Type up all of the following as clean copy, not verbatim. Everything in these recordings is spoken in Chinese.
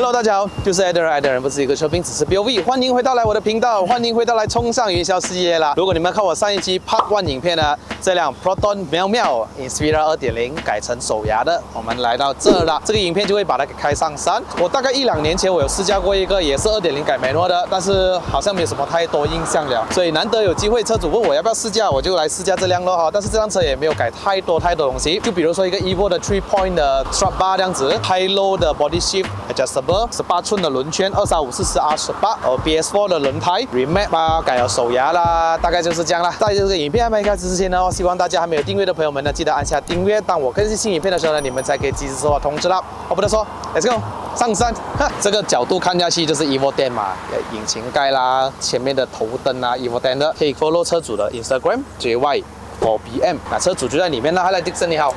Hello， 大家好，就是爱的人，爱的人不是一个车评，只是 POV。欢迎回到来我的频道，欢迎回到来冲上云霄事业啦！如果你们看我上一期 Part 1影片呢，这辆 Proton 喵喵 Inspira 2.0改成手牙的，我们来到这了。这个影片就会把它给开上山。我大概1-2年前我有试驾过一个也是2.0改manual的，但是好像没有什么太多印象了，所以难得有机会车主问我要不要试驾，我就来试驾这辆咯。但是这辆车也没有改太多东西，就比如说一个 Evo 的 3-point 的 strut bar 这样子 ，high low 的 body shift adjustable。18寸的轮圈235/40R18，BS4 的轮胎 remap 啊，改了手牙啦，大概就是这样啦。在这个影片还没开始之前呢，希望大家还没有订阅的朋友们呢，记得按下订阅，当我更新新影片的时候呢，你们才可以及时收到通知啦。话不多说 ，Let's go 上山。这个角度看下去就是 Evo 10嘛，引擎盖啦，前面的头灯啊 Evo 10的，可以 follow 车主的 Instagram、JY、4BM， 那车主就在里面啦。Hello Dixon 你好，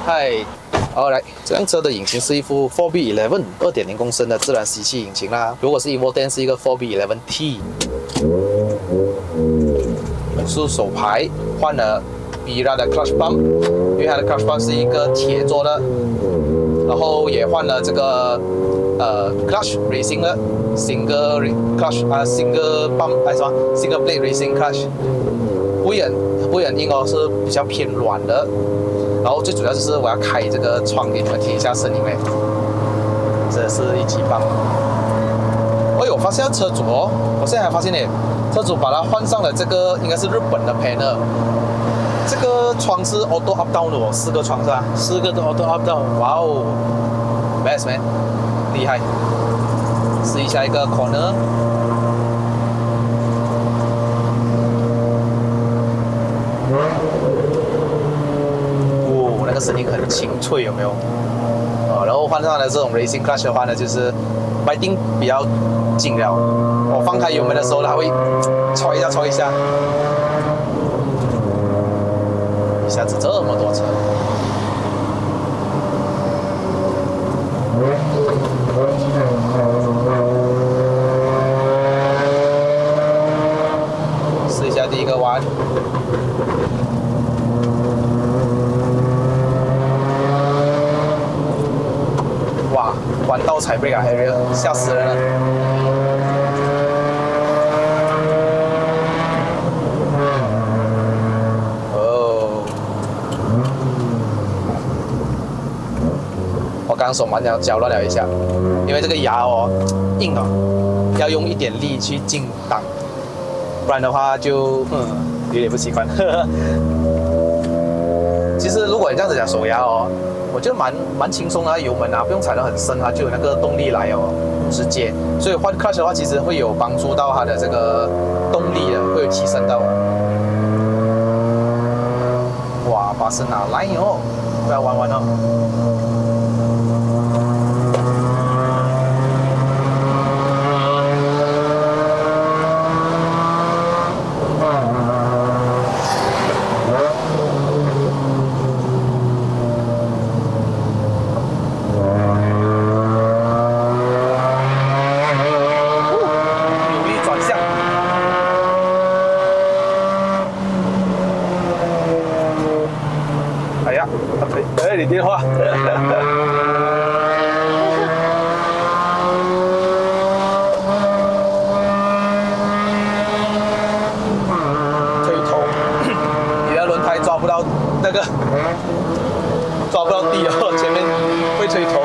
嗨。好，来，这辆车的引擎是一副 4B11 2.0公升的自然吸气引擎啦。如果是 Evo 10是一个 4B11T。是手排换了 Bira 的 clutch pump， 因为它的 clutch pump 是一个铁做的，然后也换了这个clutch racing 的 single clutch single pump 什么 single blade racing clutch， 不会很硬哦，是比较偏软的。然后最主要就是我要开这个窗给你们听一下声音嘞，这是一级棒。哎呦，我发现车主哦，我现在还发现呢，车主把它换上了这个应该是日本的 panel， 这个窗是 auto up down 的哦，4个窗是吧？4个都 auto up down， 哇哦 ，best man， 厉害。试一下一个 corner。声音很清脆，有没有？然后换上了这种 racing clutch 的话呢，就是biting比较紧了。我放开油门的时候，它会戳一下，一下子这么多车。试一下第一个弯。弯道踩 brake 啊 ，Ariel， 吓死人了！哦，我刚手慢脚乱了一下，因为这个牙哦硬哦，要用一点力去进档，不然的话就有点不习惯。其实如果你这样子讲手牙哦。我觉得蛮轻松的，油门啊不用踩得很深，它就有那个动力来哦，直接。所以换 clutch 的话，其实会有帮助到它的这个动力的，会有提升到。哇，把身拿来哦，不要弯哦。你电话。推头，你的轮胎抓不到那个，抓不到地哦，前面会推头。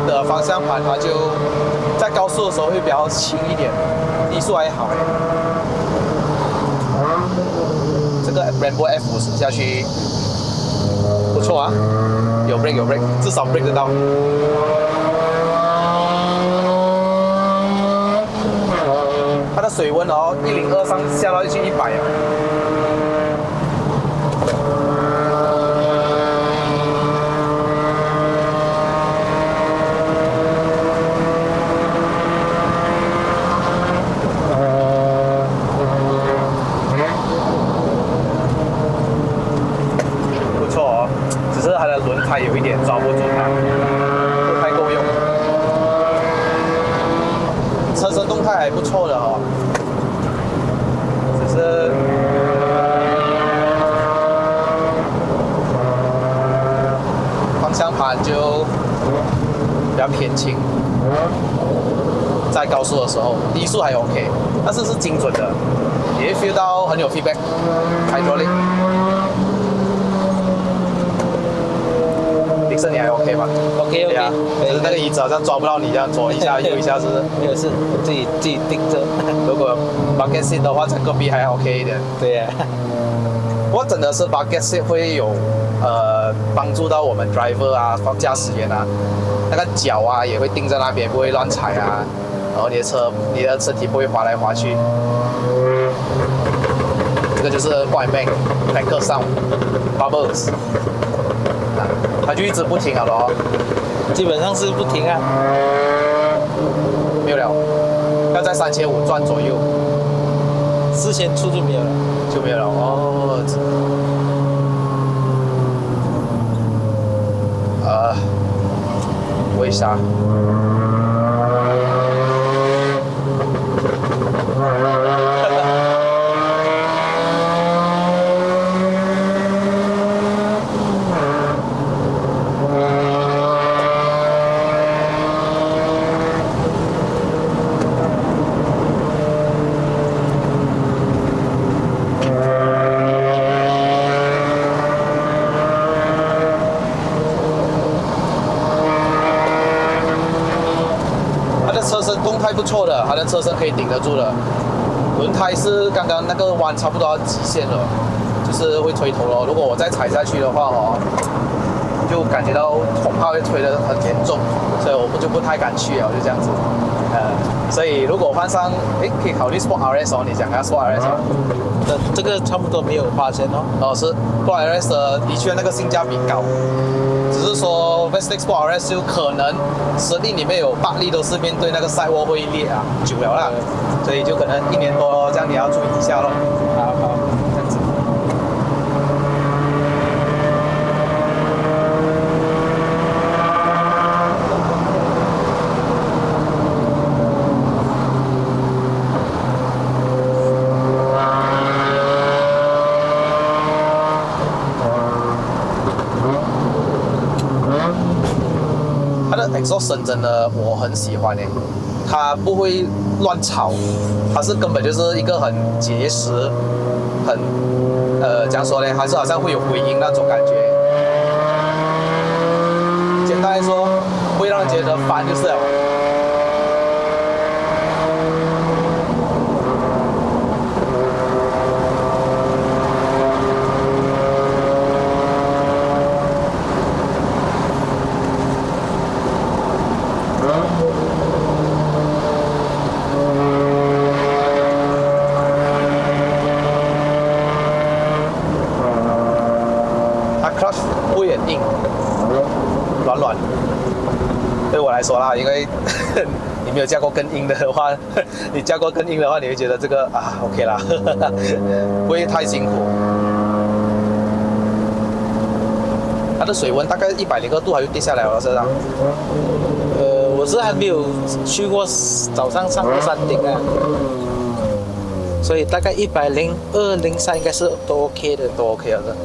的方向盘它就在高速的时候会比较轻一点，低速还好哎。这个 Brembo F50下去不错啊，有 brake， 至少 brake 得到。它的水温哦，102上下到去100啊。动态还不错的哦，只是方向盘就比较偏轻，在高速的时候，低速还 OK， 但是是精准的，也会 feel 到很有 feedback。hydraulic， 迪士尼还 OK 吗 OK， 对啊，就是那个椅子好像抓不到你这样，左一下右一下是。没有事，自己盯着。如果 bucket seat 的话，整个臂还 OK 一点。对呀、不过真的是 bucket seat 会有帮助到我们 driver 啊、驾驶员啊，那个脚啊也会定在那边，不会乱踩啊，然后你的身体不会滑来滑去。这个就是 point bank cracker sound bubbles， 它就一直不停了咯，基本上是不停啊。没有了，要在3500转左右4000出就没有了。就没有了哦。为啥？车身动态不错的，它的车身可以顶得住的。轮胎是刚刚那个弯差不多要极限了，就是会推头了。如果我再踩下去的话哦，就感觉到恐怕会推得很严重，所以我就不太敢去了，就这样子。所以如果换上，可以考虑 Sport RS 哦，你讲一下 Sport RS 哦。这个差不多没有花钱哦。是 Sport RS 的确那个性价比高。只是说 Westlake Sport RS 就可能实力里面有8粒都是面对那个赛窝会裂啊，久了啦，所以就可能1年多这样你要注意一下咯。好，这样子。它的 exhaust 声真的我很喜欢诶，它不会乱吵，它是根本就是一个很结实，很怎样说呢？还是好像会有回音那种感觉。简单来说，不会让人觉得烦就是了。clutch 不会很硬，软软。对我来说啦，因为你没有驾过更硬的话，你驾过更硬的话，你会觉得这个OK 啦，不会太辛苦。它的水温大概102度，还会跌下来了，是吧？我是还没有去过早上上过山顶啊，所以大概102、103应该是都 OK 的，都 OK 了的。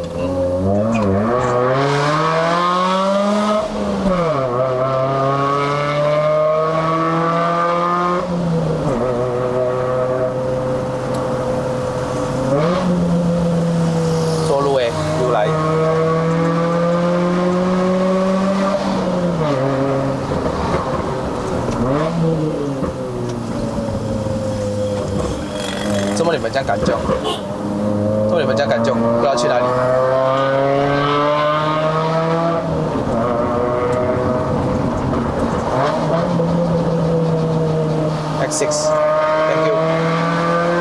坐路又来。怎么你们这样敢叫？怎么你们这样敢叫？不知道去哪里？X6，Thank you，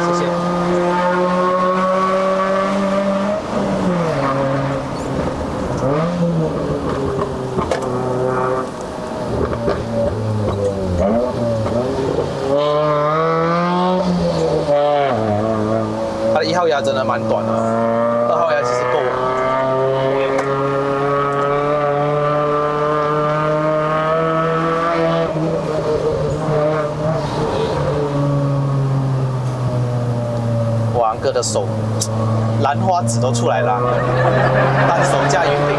谢谢。它的1号牙真的蛮短的，2号牙其实够了。昂哥的手，兰花指都出来了，单手架云顶，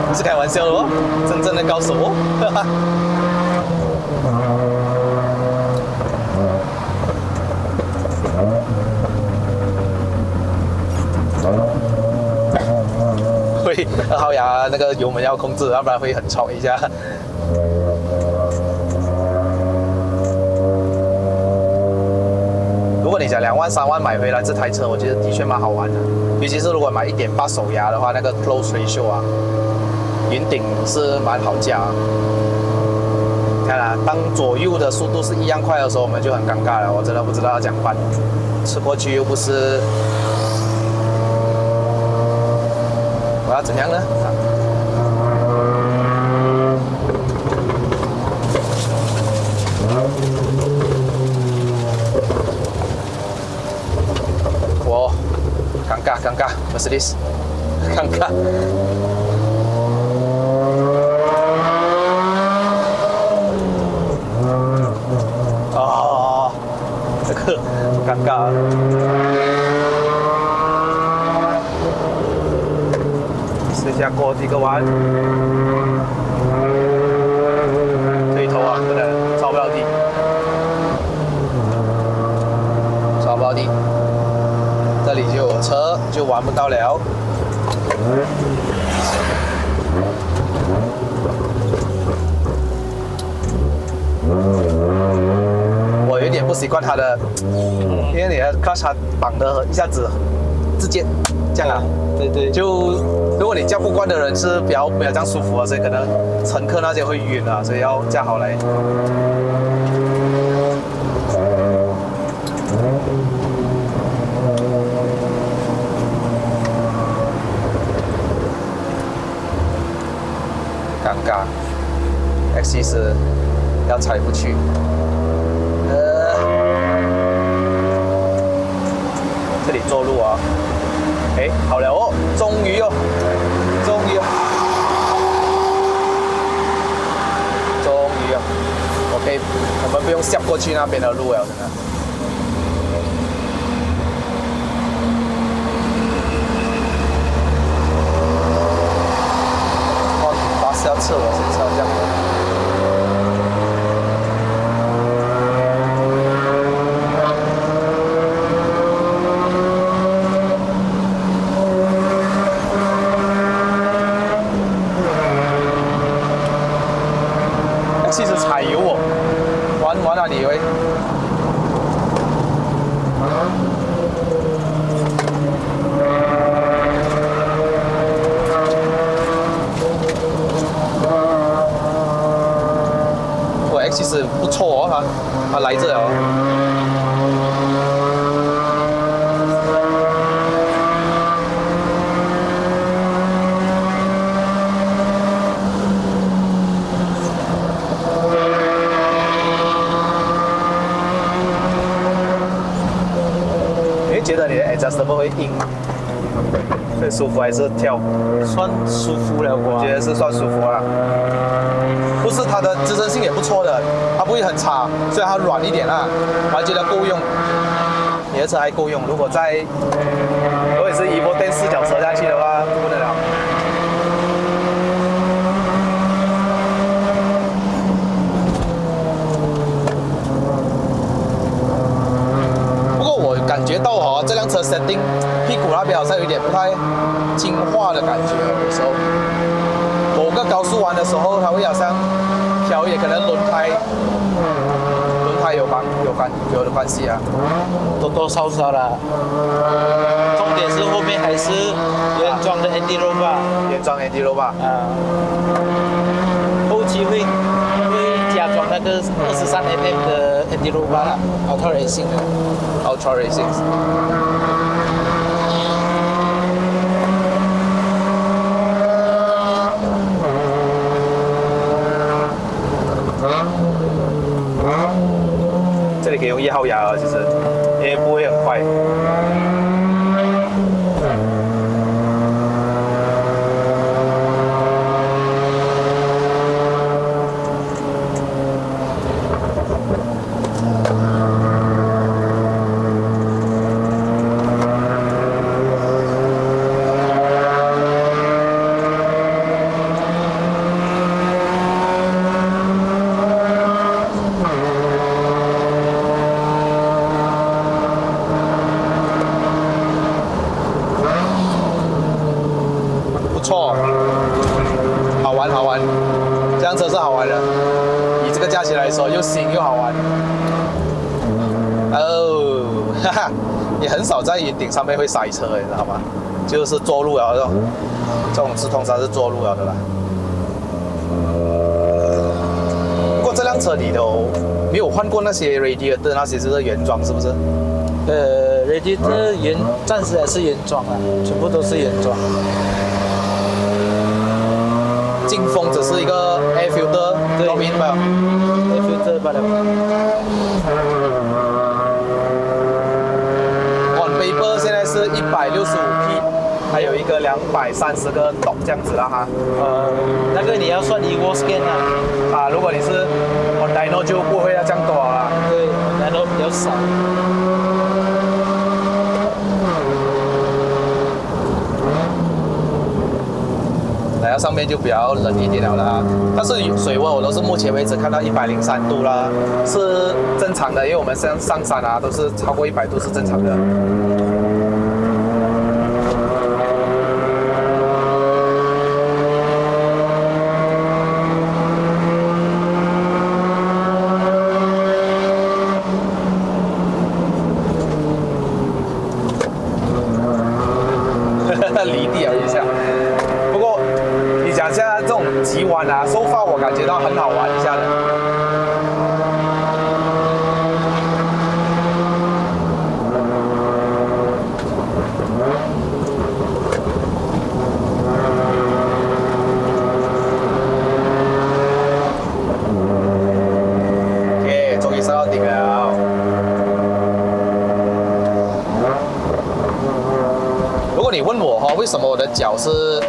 不是开玩笑的哦，真正的高手哦。会2号牙那个油门要控制，要不然会很吵一下。如果你讲2万3万买回来这台车，我觉得的确蛮好玩的。尤其是如果买1.8手牙的话，那个 close ratio 啊，云顶是蛮好驾。看啊，当左右的速度是一样快的时候，我们就很尴尬了。我真的不知道要怎样办，吃过去又不是，我要怎样呢？我尴尬 ，Mercedes， 尴尬。哦，这个尴尬。试一下过几个弯，推头啊，不能抓不到地，抓不到地。这里就有车，就玩不到了。我有点不习惯它的，因为你的 clutch 它绑的一下子直接这样啊。对，就如果你驾不惯的人是比较没有这样舒服啊，所以可能乘客那些会晕啊，所以要驾好来。尴尬 ，X40要踩不去。这里做路啊，哎，好了哦，终于哦，OK， 我们不用下过去那边的路了，真的。哦，巴士要刺我身上这样的。其实踩油哦，玩哪里喂？我 X 不错哦，它来这了。觉得你的 adjustable 会硬，会舒服还是跳？算舒服了我觉得是算舒服啊。不是它的支撑性也不错的，它不会很差，虽然它软一点啊，我还觉得够用。你的车还够用，如果也是Evo 104脚车下去的话，不得了。感觉到哦，这辆车 setting 屁股那边好像有点不太听话的感觉，有时候某个高速弯的时候，它会好像飘一点，可能轮胎有的关系啊，多多少少啦。重点是后面还是原装的 Andy Roba， 原装 Andy Roba 啊，后期会加装那个23mm的 Andy Roba 啦 ，Ultra Racing 的 Ultra Racing。这里可以用1号牙了，其实也不会很快。是好玩的，以这个价钱来说，又新又好玩。哦，哈哈，也很少在云顶上面会塞车，你知道吗？就是坐路了这种是通常是坐路了的啦。不过这辆车你都没有换过那些 radiator 那些就是原装是不是？radiator 暂时还是原装啊，全部都是原装。进风只是一个 air filter， 对 ，air filter 罢了。On paper 现在是165P， 还有一个230个懂这样子啦哈。那个你要算 Evo scan 啊。如果你是 on dyno 就不会要这样多啦。对 ，dyno 比较少。来到上面就比较冷一点了啦，但是水温我都是目前为止看到103度啦，是正常的，因为我们上山啊都是超过100度是正常的。离地了一下，不过你讲现在这种急弯啊，收发我感觉到很好玩一下的。OK， 终于上到顶了。如果你问我为什么我的脚是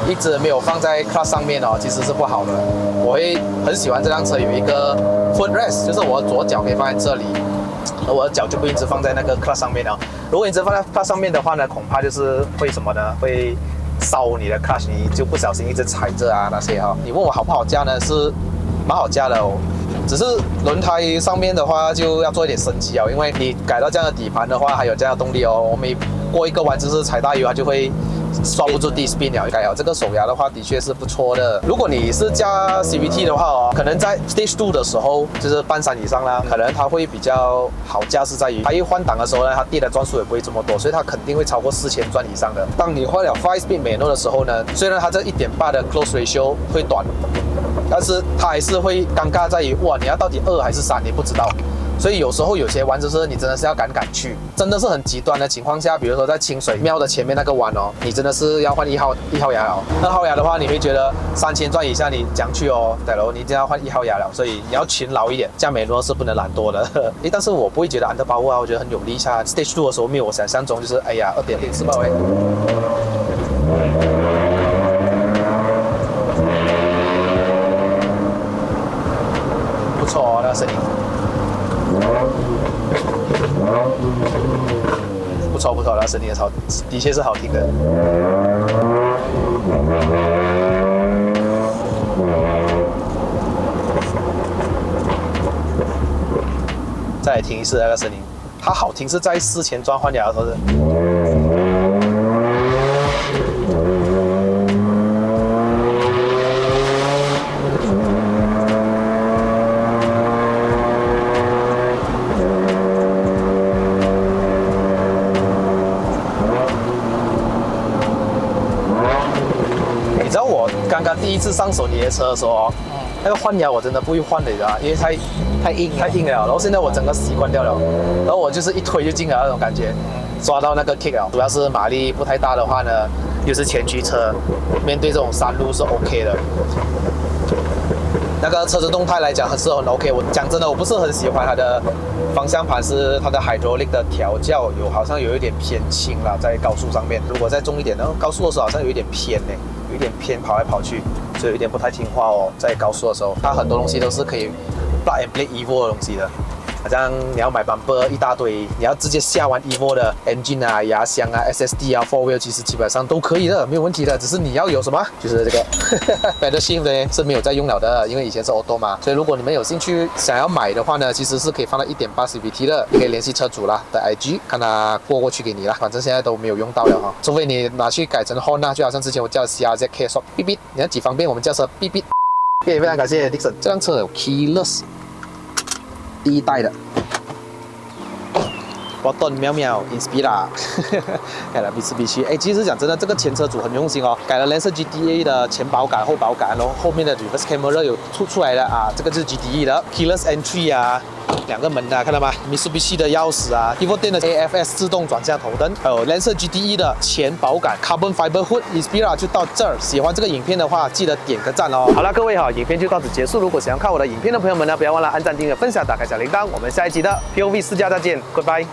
一直没有放在 clutch 上面其实是不好的。我会很喜欢这辆车有一个 foot rest， 就是我的左脚可以放在这里，而我的脚就不一直放在那个 clutch 上面了。如果你一直放在 clutch 上面的话呢，恐怕就是会什么呢？会烧你的 clutch， 你就不小心一直踩着那些你问我好不好驾呢？是蛮好驾的只是轮胎上面的话就要做一点升级因为你改到这样的底盘的话，还有这样的动力我每过一个弯就是踩大油，它就会刷不住 D-spin 了。改好这个手牙的话，的确是不错的。如果你是加 CVT 的话可能在 Stage 2的时候，就是半山以上啦，可能它会比较好驾驶在于它一换挡的时候呢，它跌的转速也不会这么多，所以它肯定会超过4000转以上的。当你换了 5-speed manual 的时候呢，虽然它这1.8的 close ratio 会短，但是它还是会尴尬在于哇，你要到底2还是3，你不知道。所以有时候有些弯就是你真的是要敢去，真的是很极端的情况下，比如说在清水庙的前面那个弯你真的是要换1号牙了。2号牙的话，你会觉得3000转以下你讲去对了，你一定要换1号牙了，所以你要勤劳一点，加美诺是不能懒惰的。但是我不会觉得安德巴沃我觉得很有力下 Stage 2的时候没有我想象中就是哎呀 2.0 是吧喂？不错那个声音。不错，那声音也的确是好听的。再来听一次那个声音，它好听是在4000转换牙的时候刚刚第一次上手你的车的时候那个换牙我真的不会换的，因为太硬了。然后现在我整个习惯掉了，然后我就是一推就进了那种感觉，抓到那个 kick 了。主要是马力不太大的话呢，又是前驱车，面对这种山路是 OK 的。那个车子动态来讲还是很 OK。我讲真的，我不是很喜欢它的方向盘，是它的 hydraulic 的调教好像有一点偏轻了，在高速上面。如果再重一点呢，高速的时候好像有一点偏有一点偏跑来跑去，所以有一点不太听话在高速的时候，它很多东西都是可以 plug and play Evo 的东西的。好像你要买 bumper 一大堆，你要直接下完 Evo 的 engine 牙箱SSD 4 wheel 其实基本上都可以的，没有问题的。只是你要有什么，就是这个pedal shift 呢是没有在用了的，因为以前是 auto 嘛。所以如果你们有兴趣想要买的话呢，其实是可以放到1.8 CVT 的，你可以联系车主啦的 IG， 看他过去给你啦。反正现在都没有用到了除非你拿去改成 Honda， 就好像之前我叫 CRZ K-Shop， 哔哔，你看几方便，我们叫车哔哔。OK， 非常感谢 Dixon。这辆车有 Keyless 第一代的。Proton 喵喵 Inspira 改了 Mitsubishi， 其实讲真的，这个前车主很用心哦，改了 Lancer GTE 的前保杆、后保杆，然后后面的 reverse camera 有出来的啊，这个就是 GTE 的 Keyless Entry 啊，2个门的，看到吗 ？Mitsubishi 的钥匙啊 ，Evo 店的 AFS 自动转向头灯，还有 Lancer GTE 的前保杆 Carbon Fiber Hood Inspira 就到这儿。喜欢这个影片的话，记得点个赞哦。好了，各位好，影片就到此结束。如果想要看我的影片的朋友们呢，不要忘了按赞、订阅、分享、打开小铃铛。我们下一集的 POV 试驾再见 ，Goodbye。